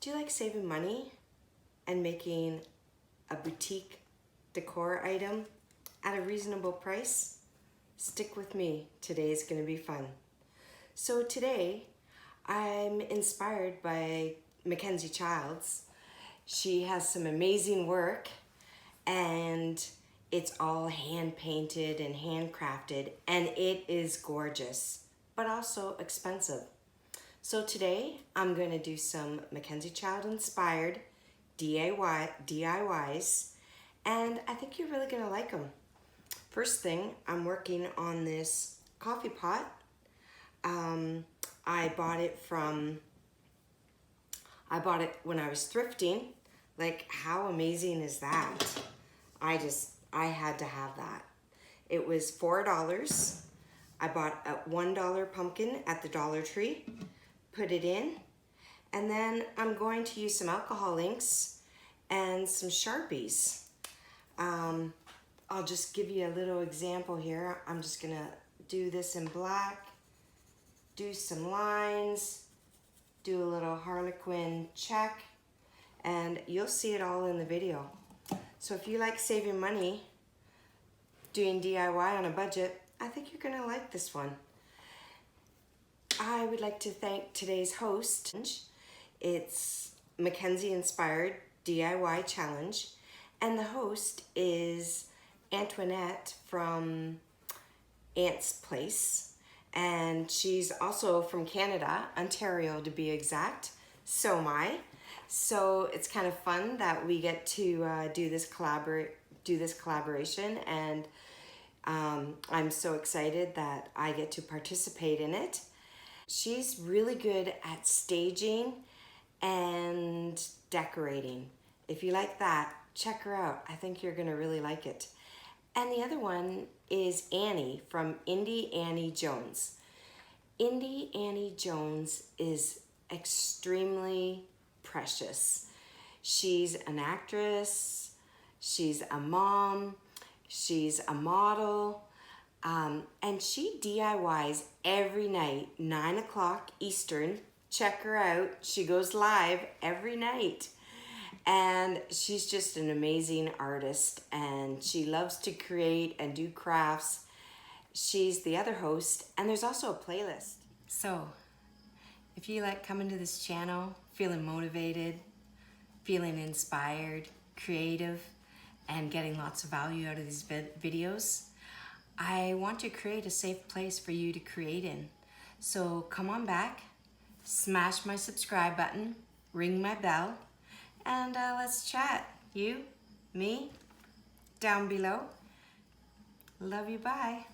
Do you like saving money and making a boutique decor item at a reasonable price? Stick with me, today is going to be fun. So today I'm inspired by MacKenzie Childs. She has some amazing work and it's all hand painted and handcrafted, and it is gorgeous, but also expensive. So today I'm going to do some MacKenzie Child inspired DIYs, and I think you're really going to like them. First thing, I'm working on this coffee pot. I bought it when I was thrifting. Like, how amazing is that? I had to have that. It was $4. I bought a $1 pumpkin at the Dollar Tree, put it in, and then I'm going to use some alcohol inks and some Sharpies. I'll just give you a little example here. I'm just gonna do this in black, do some lines, do a little harlequin check, and you'll see it all in the video. So if you like saving money, doing DIY on a budget, I think you're gonna like this one. I would like to thank today's host. It's MacKenzie Inspired DIY Challenge, and the host is Antoinette from Aunt's Place, and she's also from Canada, Ontario to be exact. So am I. So it's kind of fun that we get to do this collaboration, and I'm so excited that I get to participate in it. She's really good at staging and decorating. If you like that, check her out. I think you're gonna really like it. And the other one is Annie from Indie Annie Jones. Indie Annie Jones is extremely precious. She's an actress, she's a mom, she's a model, and she DIYs every night, 9 o'clock Eastern. Check her out. She goes live every night. And she's just an amazing artist, and she loves to create and do crafts. She's the other host, and there's also a playlist. So if you like coming to this channel, feeling motivated, feeling inspired, creative, and getting lots of value out of these videos, I want to create a safe place for you to create in. So come on back, smash my subscribe button, ring my bell, and let's chat. You, me, down below. Love you, bye.